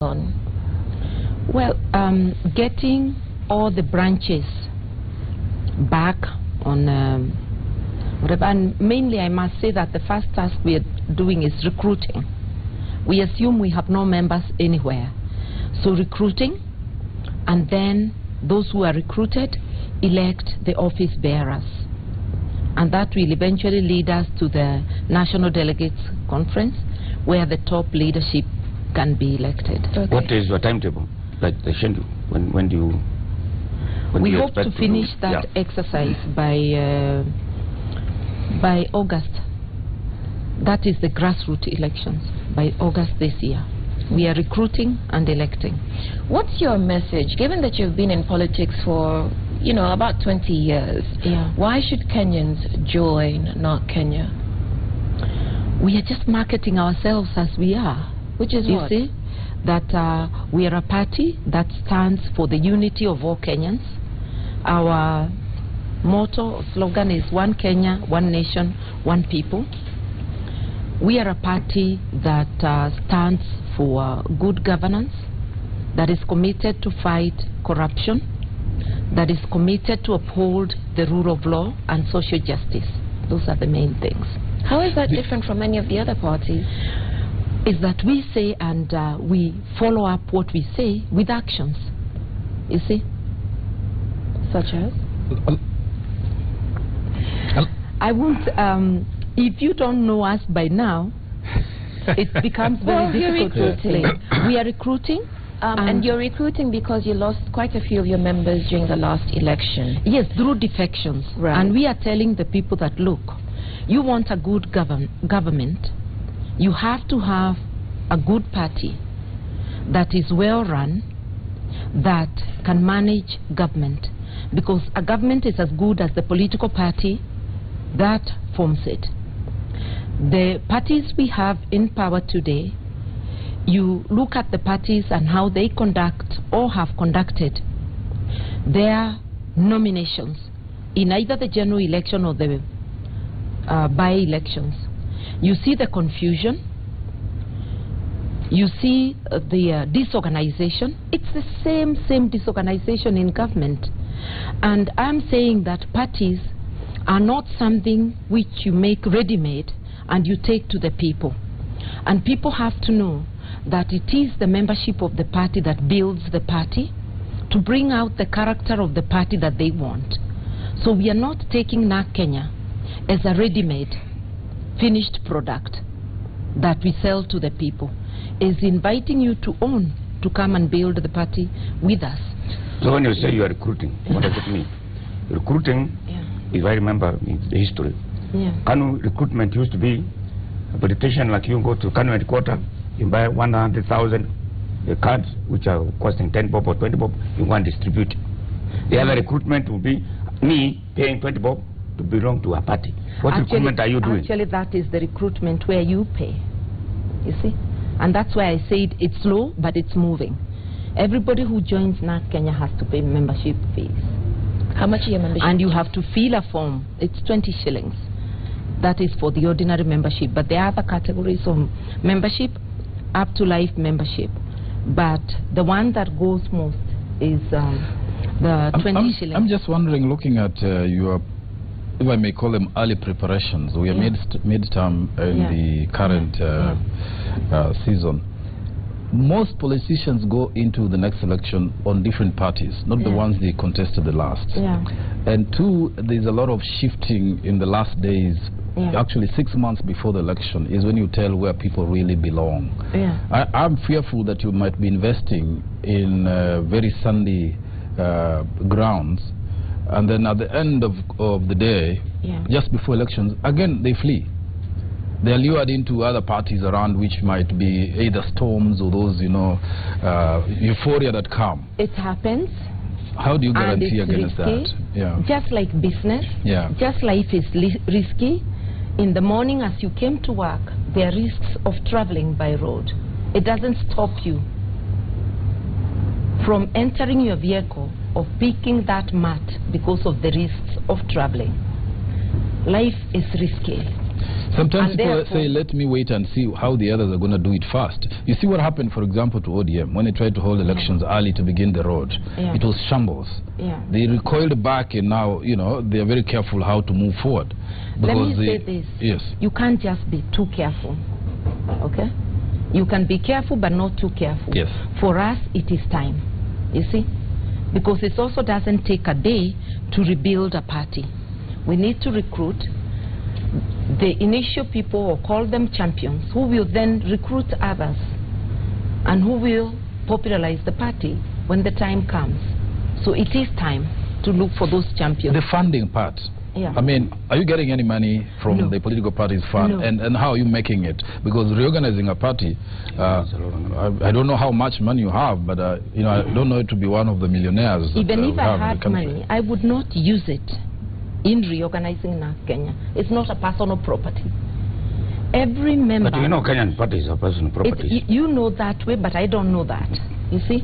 on? Well, getting all the branches back on whatever, and mainly I must say that the first task we are doing is recruiting. We assume we have no members anywhere. So recruiting, and then those who are recruited elect the office bearers. And that will eventually lead us to the National Delegates Conference, where the top leadership can be elected. Okay. What is your timetable, like the schedule? When do you... We hope to finish that exercise by August. That is the grassroots elections, by August this year. We are recruiting and electing. What's your message, given that you've been in politics for, you know, about 20 years? Yeah. Why should Kenyans join Not Kenya? We are just marketing ourselves as we are. Which is you what? See, that we are a party that stands for the unity of all Kenyans. Our motto, slogan is One Kenya, One Nation, One People. We are a party that stands for good governance, that is committed to fight corruption, that is committed to uphold the rule of law and social justice. Those are the main things. How is that different from any of the other parties? Is that we say and we follow up what we say with actions. You see? Such as? I won't, if you don't know us by now, it becomes very difficult to explain. We are recruiting. And you're recruiting because you lost quite a few of your members during the last election. Yes, through defections. Right. And we are telling the people that, look, you want a good government, you have to have a good party that is well run, that can manage government. Because a government is as good as the political party that forms it. The parties we have in power today, you look at the parties and how they conduct or have conducted their nominations in either the general election or the by-elections. You see the confusion, you see the disorganization. It's the same disorganization in government. And I'm saying that parties are not something which you make ready-made and you take to the people. And people have to know that it is the membership of the party that builds the party to bring out the character of the party that they want. So we are not taking NAK Kenya as a ready-made, finished product that we sell to the people. Is inviting you to own, to come and build the party with us. So when you say you are recruiting, what does it mean? Recruiting, if I remember the history, Kanu recruitment used to be a politician like you go to Kanu headquarters, you buy 100,000 cards which are costing 10 bob or 20 bob, you go and distribute. The other recruitment will be me paying 20 bob to belong to a party. What recruitment are you doing? Actually, that is the recruitment where you pay, you see? And that's why I said it's slow, but it's moving. Everybody who joins NAK Kenya has to pay membership fees. How much are your membership And you fees? have to fill a form. It's 20 shillings. That is for the ordinary membership. But there are other categories of membership, up to life membership. But the one that goes most is the 20 shillings. I'm just wondering, looking at your, if I may call them, early preparations. We are mid-term in the current season. Most politicians go into the next election on different parties, not the ones they contested the last. And two, there's a lot of shifting in the last days. Actually 6 months before the election is when you tell where people really belong. I'm fearful that you might be investing in very sandy grounds, and then at the end of the day, just before elections, again they flee. They are lured into other parties around, which might be either storms or those, you know, euphoria that come. It happens. How do you guarantee against risky. that? Just like business, just life is risky. In the morning as you came to work, there are risks of traveling by road. It doesn't stop you from entering your vehicle or picking that mat because of the risks of traveling. Life is risky. Sometimes And people say, let me wait and see how the others are going to do it first. You see what happened, for example, to ODM when they tried to hold elections early to begin the road. It was shambles. They recoiled back, and now, you know, they are very careful how to move forward. Let me say this. Yes. You can't just be too careful. Okay? You can be careful, but not too careful. Yes. For us, it is time. You see? Because it also doesn't take a day to rebuild a party. We need to recruit the initial people, or call them champions, who will then recruit others and who will popularize the party when the time comes. So it is time to look for those champions. The funding part. I mean, are you getting any money from the political party's fund? And how are you making it? Because reorganizing a party, I don't know how much money you have, but you know, I don't know it to be one of the millionaires. Even if I had money, I would not use it in reorganizing Kenya. It's not a personal property. Every member... But you know Kenyan parties are personal properties. You know that way, but I don't know that. You see?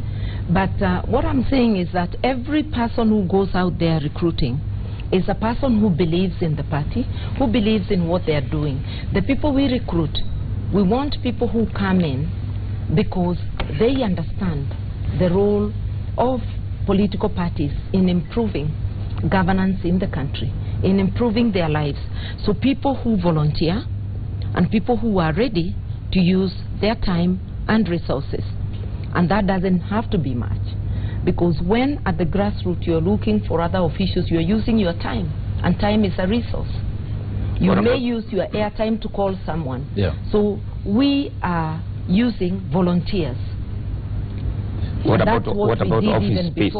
But what I'm saying is that every person who goes out there recruiting is a person who believes in the party, who believes in what they are doing. The people we recruit, we want people who come in because they understand the role of political parties in improving governance in the country, in improving their lives. So people who volunteer and people who are ready to use their time and resources. And that doesn't have to be much. Because when at the grassroots you're looking for other officials, you're using your time. And time is a resource. You may use your airtime to call someone. So we are using volunteers. What about office space?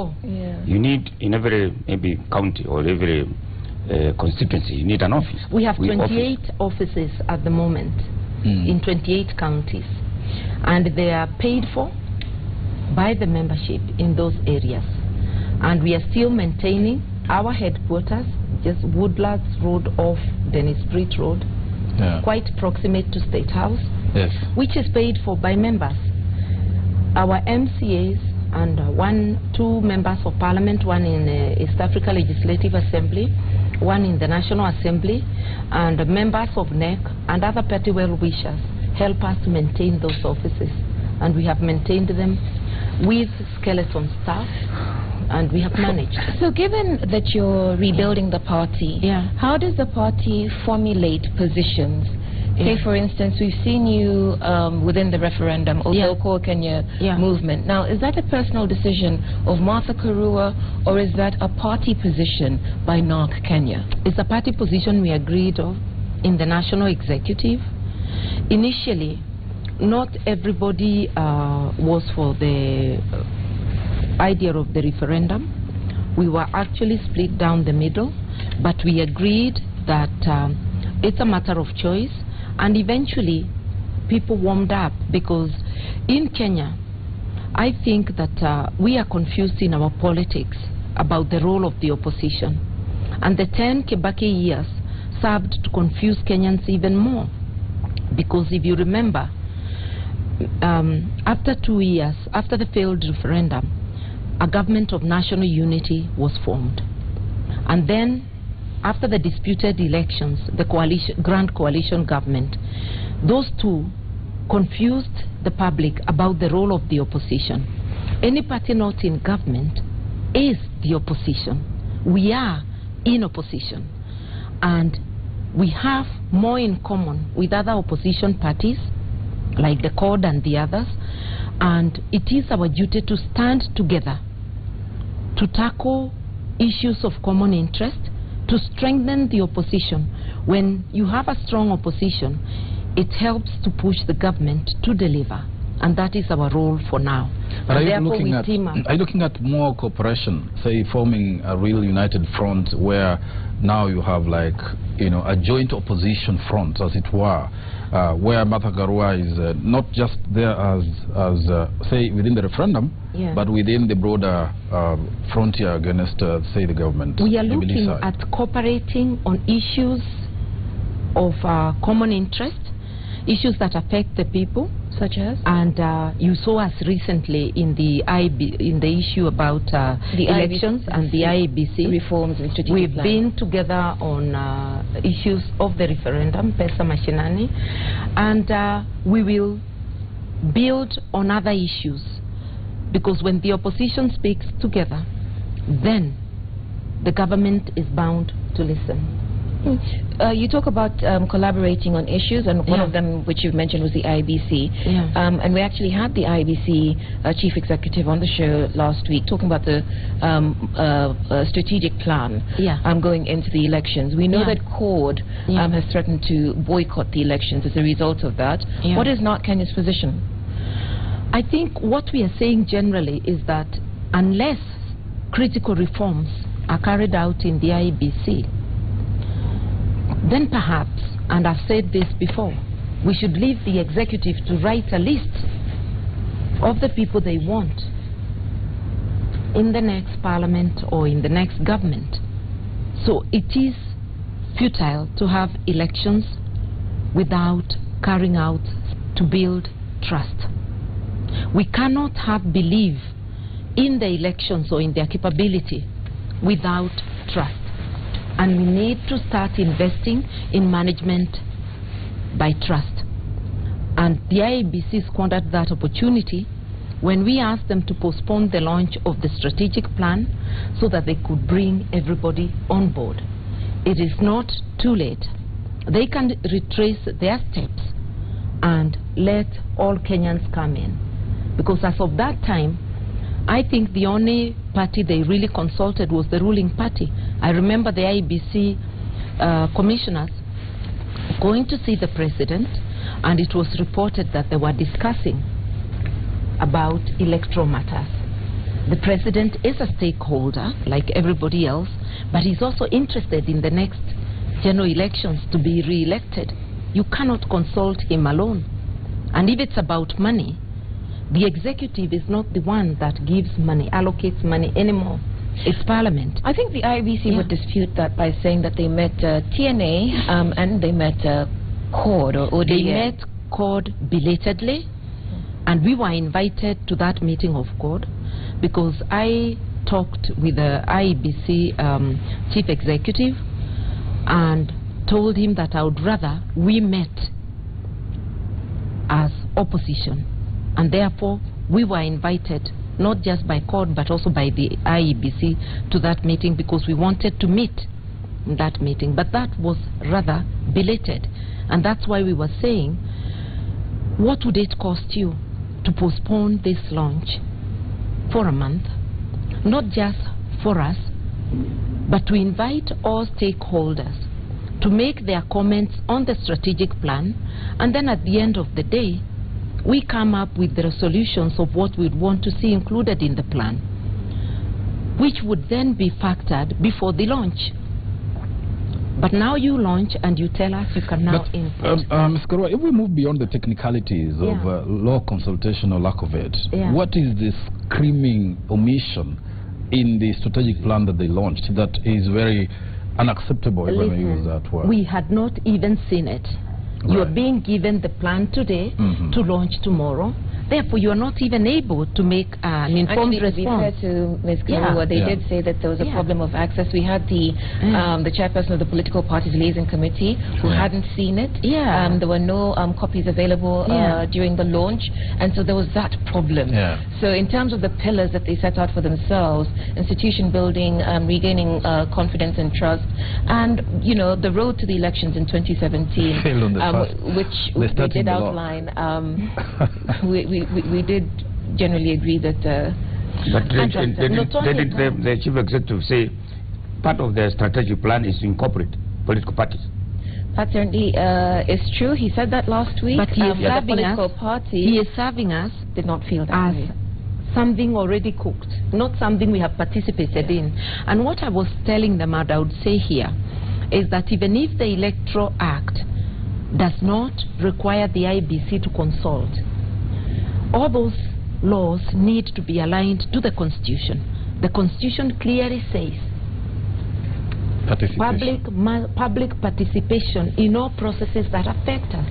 You need in every maybe county or every constituency, you need an office. We have 28 offices at the moment in 28 counties, and they are paid for by the membership in those areas. And we are still maintaining our headquarters, just Woodlands Road off Dennis Street Road, quite proximate to State House, which is paid for by members. Our MCAs and two members of parliament, one in East Africa Legislative Assembly, one in the National Assembly, and members of NEC and other party well-wishers help us to maintain those offices. And we have maintained them with skeleton staff, and we have managed. So given that you're rebuilding the party, how does the party formulate positions? Say, for instance, we've seen you within the referendum, Oko Kenya movement. Now, is that a personal decision of Martha Karua, or is that a party position by NARC Kenya? It's a party position we agreed on in the national executive. Initially, not everybody was for the idea of the referendum. We were actually split down the middle, but we agreed that it's a matter of choice. And eventually, people warmed up, because in Kenya, I think that we are confused in our politics about the role of the opposition. And the 10 Kibaki years served to confuse Kenyans even more. Because if you remember, after 2 years, after the failed referendum, a government of national unity was formed. And then, after the disputed elections, the Grand Coalition government, those two confused the public about the role of the opposition. Any party not in government is the opposition. We are in opposition. And we have more in common with other opposition parties, like the CORD and the others. And it is our duty to stand together to tackle issues of common interest, to strengthen the opposition. When you have a strong opposition, it helps to push the government to deliver. And that is our role for now. But are you looking at more cooperation, say forming a real united front where now you have, like, you know, a joint opposition front, as it were, where Martha Karua is not just there as say, within the referendum, but within the broader frontier against, say, the government? We are looking at cooperating on issues of common interest, issues that affect the people, Such as? And you saw us recently in the issue about the elections and the IEBC reforms and strategic We've plan. been together on issues of the referendum, Pesa Mashinani, and we will build on other issues, because when the opposition speaks together, then the government is bound to listen. You talk about collaborating on issues, and one of them which you've mentioned was the IBC. And we actually had the IBC chief executive on the show last week talking about the strategic plan going into the elections. We know that CORD has threatened to boycott the elections as a result of that. What is North Kenya's position? I think what we are saying generally is that unless critical reforms are carried out in the IBC, then perhaps, and I've said this before, we should leave the executive to write a list of the people they want in the next parliament or in the next government. So it is futile to have elections without carrying out to build trust. We cannot have belief in the elections or in their capability without trust. And we need to start investing in management by trust. And the IEBC squandered that opportunity when we asked them to postpone the launch of the strategic plan so that they could bring everybody on board. It is not too late. They can retrace their steps and let all Kenyans come in. Because as of that time, I think the only party they really consulted was the ruling party. I remember the IEBC commissioners going to see the president, and it was reported that they were discussing about electoral matters. The president is a stakeholder like everybody else, but he's also interested in the next general elections to be re-elected. You cannot consult him alone. And if it's about money, the executive is not the one that gives money, allocates money anymore. It's Parliament. I think the IBC would dispute that by saying that they met TNA and they met CORD or ODM. They met CORD belatedly, and we were invited to that meeting of CORD because I talked with the IBC chief executive and told him that I would rather we met as opposition. And therefore, we were invited, not just by CORD, but also by the IEBC to that meeting because we wanted to meet in that meeting. But that was rather belated. And that's why we were saying, what would it cost you to postpone this launch for a month? Not just for us, but to invite all stakeholders to make their comments on the strategic plan. And then at the end of the day, we come up with the resolutions of what we'd want to see included in the plan, which would then be factored before the launch. But now you launch and you tell us you can now import. Ms. Karua, if we move beyond the technicalities of law consultation or lack of it, what is this screaming omission in the strategic plan that they launched that is very unacceptable, if I may use that word? We had not even seen it. You are being given the plan today to launch tomorrow. Therefore, you are not even able to make an informed response. To be fair to Ms. Karua, they did say that there was a problem of access. We had the chairperson of the political parties liaison committee who hadn't seen it. There were no copies available during the launch, and so there was that problem. So in terms of the pillars that they set out for themselves, institution building, regaining confidence and trust, and the road to the elections in 2017, which we did outline, we did generally agree that... but didn't the chief executive say part of the strategic plan is to incorporate political parties? That certainly is true. He said that last week. But he is serving us. He is serving us. Did not feel that as way. Something already cooked, not something we have participated in. And what I was telling them, and I would say here, is that even if the Electoral Act does not require the IBC to consult, all those laws need to be aligned to the Constitution. The Constitution clearly says public participation in all processes that affect us.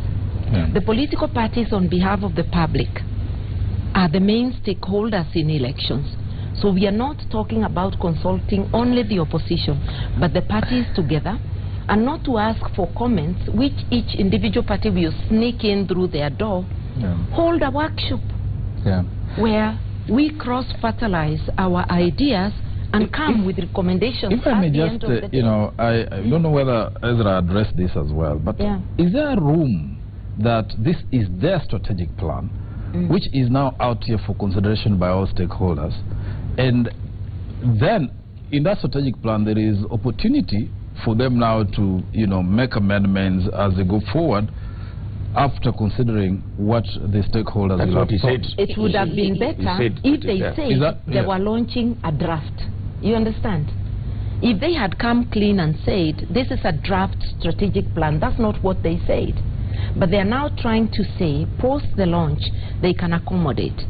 The political parties on behalf of the public are the main stakeholders in elections. So we are not talking about consulting only the opposition, but the parties together, and not to ask for comments which each individual party will sneak in through their door. Hold a workshop where we cross-fertilize our ideas and come with recommendations. If I may just, I don't know whether Ezra addressed this as well, but is there a room that this is their strategic plan, which is now out here for consideration by all stakeholders, and then in that strategic plan there is opportunity for them now to, make amendments as they go forward after considering what the stakeholders will have thought? It would have been better if they said they were launching a draft. You understand? If they had come clean and said, this is a draft strategic plan, that's not what they said. But they are now trying to say, post the launch, they can accommodate.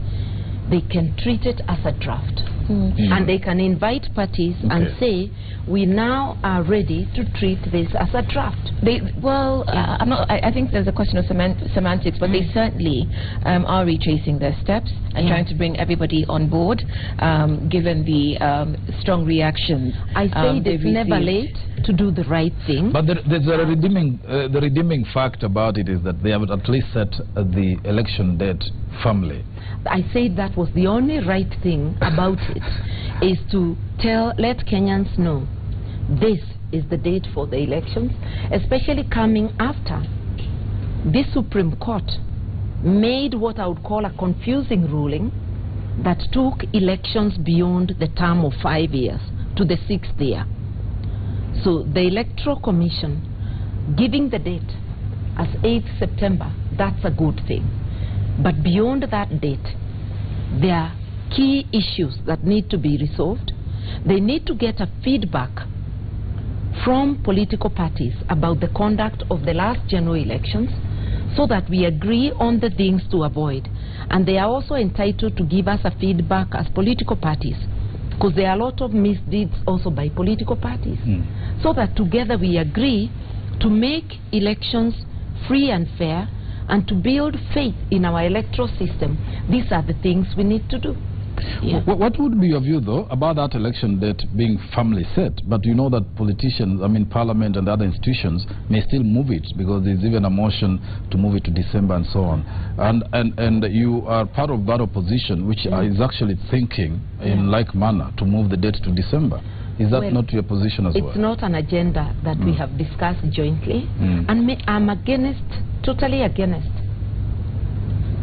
They can treat it as a draft. And they can invite parties and say, we now are ready to treat this as a draft. I think there's a question of semantics, but they certainly are retracing their steps and trying to bring everybody on board, given the strong reactions. I say it's never late to do the right thing. But there's a the redeeming fact about it is that they have at least set the election date firmly. I said that was the only right thing about it, is to let Kenyans know this is the date for the elections, especially coming after the Supreme Court made what I would call a confusing ruling that took elections beyond the term of 5 years to the 6th year. So the Electoral Commission giving the date as 8th September, that's a good thing. But beyond that date, there are key issues that need to be resolved. They need to get a feedback from political parties about the conduct of the last general elections so that we agree on the things to avoid. And they are also entitled to give us a feedback as political parties, because there are a lot of misdeeds also by political parties, so that together we agree to make elections free and fair and to build faith in our electoral system. These are the things we need to do. What would be your view, though, about that election date being firmly set? But you know that politicians, Parliament and other institutions may still move it, because there's even a motion to move it to December and so on. And you are part of that opposition, which is actually thinking in like manner to move the date to December. Is that not your position as well? It's not an agenda that we have discussed jointly. And I'm totally against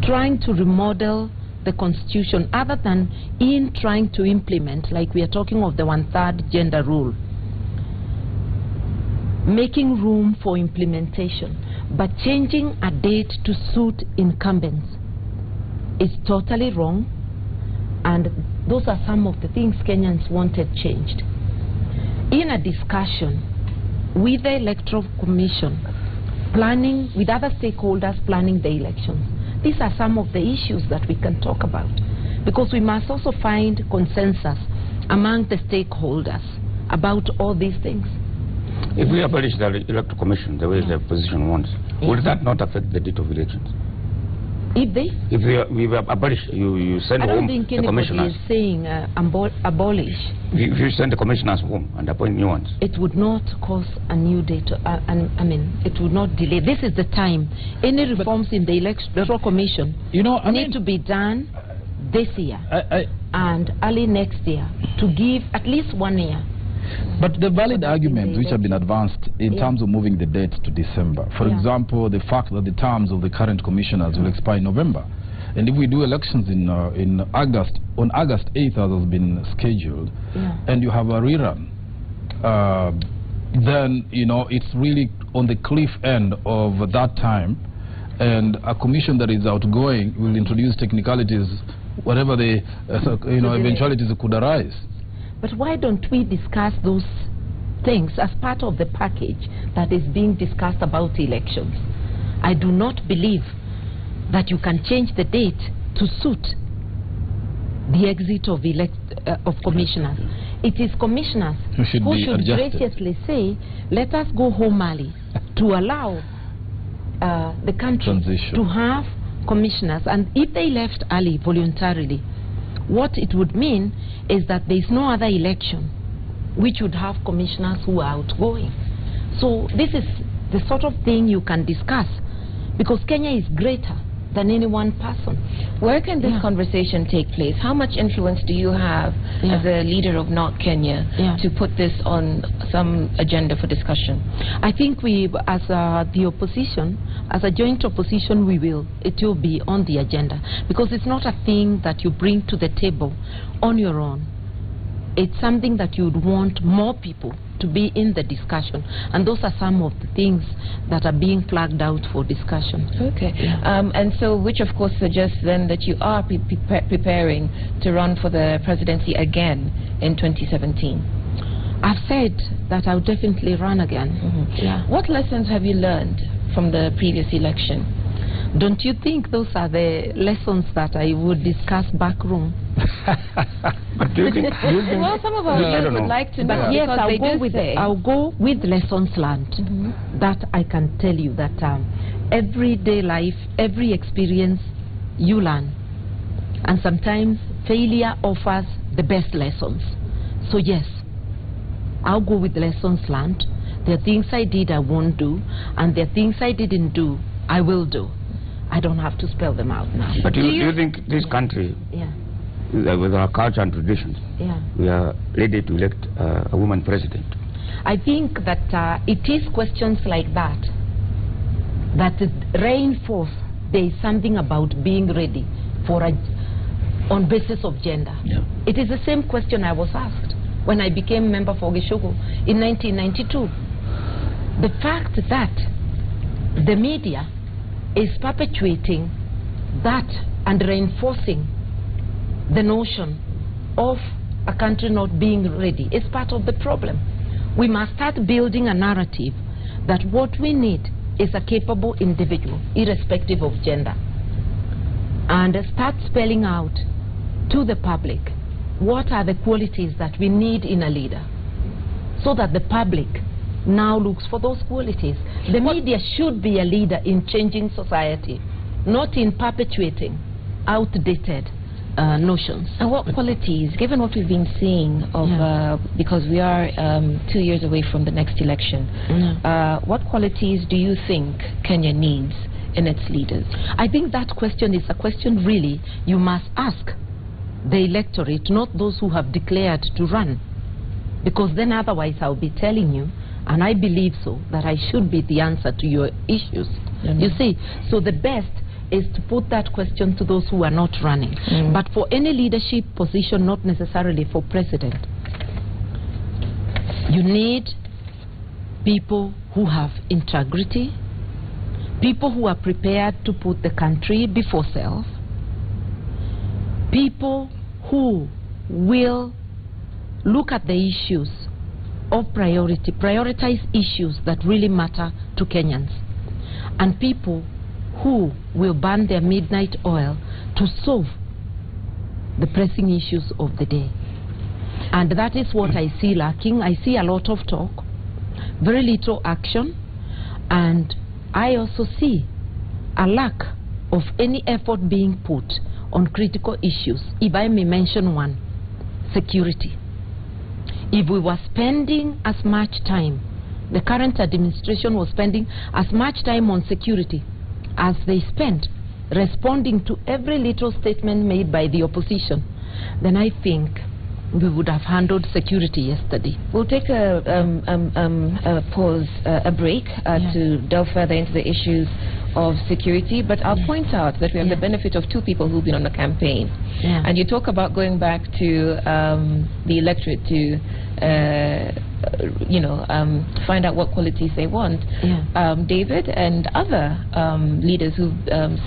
trying to remodel the constitution other than in trying to implement, like we are talking of the 1/3 gender rule, making room for implementation, but changing a date to suit incumbents is totally wrong. And those are some of the things Kenyans wanted changed. In a discussion with the Electoral Commission, planning with other stakeholders planning the elections, these are some of the issues that we can talk about, because we must also find consensus among the stakeholders about all these things. If we abolish the Electoral Commission the way the opposition wants, would that not affect the date of elections? If we abolish, you send home the commissioners. I don't think anybody is saying abolish. If you send the commissioners home and appoint new ones, it would not cause a new date. It would not delay. This is the time. Any reforms in the Electoral Commission need to be done this year and early next year, to give at least 1 year. But the valid arguments which have been advanced in terms of moving the date to December, for example, the fact that the terms of the current commissioners will expire in November, and if we do elections in August, on August 8th as has been scheduled, and you have a rerun, then it's really on the cliff end of that time, and a commission that is outgoing will introduce technicalities, whatever the eventualities that could arise. But why don't we discuss those things as part of the package that is being discussed about elections? I do not believe that you can change the date to suit the exit of commissioners. It is commissioners who should graciously say, let us go home early, to allow the country to have commissioners. And if they left early voluntarily, what it would mean is that there is no other election which would have commissioners who are outgoing. So this is the sort of thing you can discuss, because Kenya is greater than any one person. Where can this conversation take place? How much influence do you have as a leader of North Kenya to put this on some agenda for discussion? I think we, as the opposition, as a joint opposition, it will be on the agenda, because it's not a thing that you bring to the table on your own. It's something that you'd want more people to be in the discussion, and those are some of the things that are being flagged out for discussion. Okay. And so, which of course suggests then that you are preparing to run for the presidency again in 2017. I've said that I'll definitely run again. What lessons have you learned from the previous election? Don't you think those are the lessons that I would discuss back room? But do you think, well, some of our viewers would like to know. But yes, I'll go with lessons learned. That I can tell you that everyday life, every experience, you learn. And sometimes failure offers the best lessons. So yes, I'll go with lessons learned. There are things I did I won't do, and there are things I didn't do I will do. I don't have to spell them out now. But do you think this country, with our culture and traditions, we are ready to elect a woman president? I think that it is questions like that that reinforce there is something about being ready for on basis of gender. It is the same question I was asked when I became member for Gishugu in 1992. The fact that the media is perpetuating that and reinforcing the notion of a country not being ready is part of the problem. We must start building a narrative that what we need is a capable individual, irrespective of gender, and start spelling out to the public what are the qualities that we need in a leader, so that the public now looks for those qualities. The media should be a leader in changing society, not in perpetuating outdated notions. And what qualities, given what we've been seeing of, because we are 2 years away from the next election, what qualities do you think Kenya needs in its leaders? I think that question is a question really you must ask the electorate, not those who have declared to run, because then otherwise I'll be telling you, and I believe so, that I should be the answer to your issues. You see, so the best is to put that question to those who are not running. But for any leadership position, not necessarily for president, you need people who have integrity, people who are prepared to put the country before self, people who will look at the issues of priority, prioritize issues that really matter to Kenyans, and people who will burn their midnight oil to solve the pressing issues of the day. And that is what I see lacking. I see a lot of talk, very little action, and I also see a lack of any effort being put on critical issues. If I may mention one, security. If we were spending as much time, the current administration was spending as much time on security as they spent responding to every little statement made by the opposition, then I think we would have handled security yesterday. We'll take a pause, a break to delve further into the issues of security, but I'll point out that we have the benefit of two people who've been on the campaign. And you talk about going back to the electorate to find out what qualities they want. David and other leaders who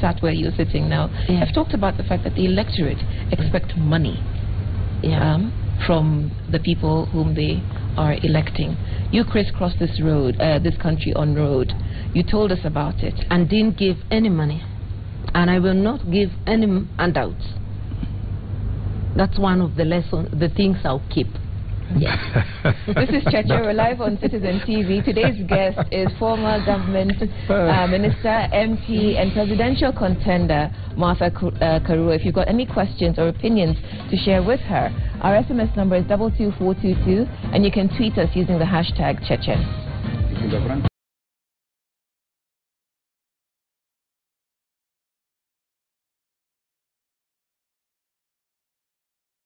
sat where you're sitting now have talked about the fact that the electorate expect money from the people whom they are electing. You crisscrossed this road, this country on road. You told us about it and didn't give any money, and I will not give any handouts. That's one of the lessons, the things I'll keep. Yes. This is Cheche. We're live on Citizen TV. Today's guest is former government minister, MP, and presidential contender Martha Karua. If you've got any questions or opinions to share with her, our SMS number is 22422, and you can tweet us using the hashtag Cheche.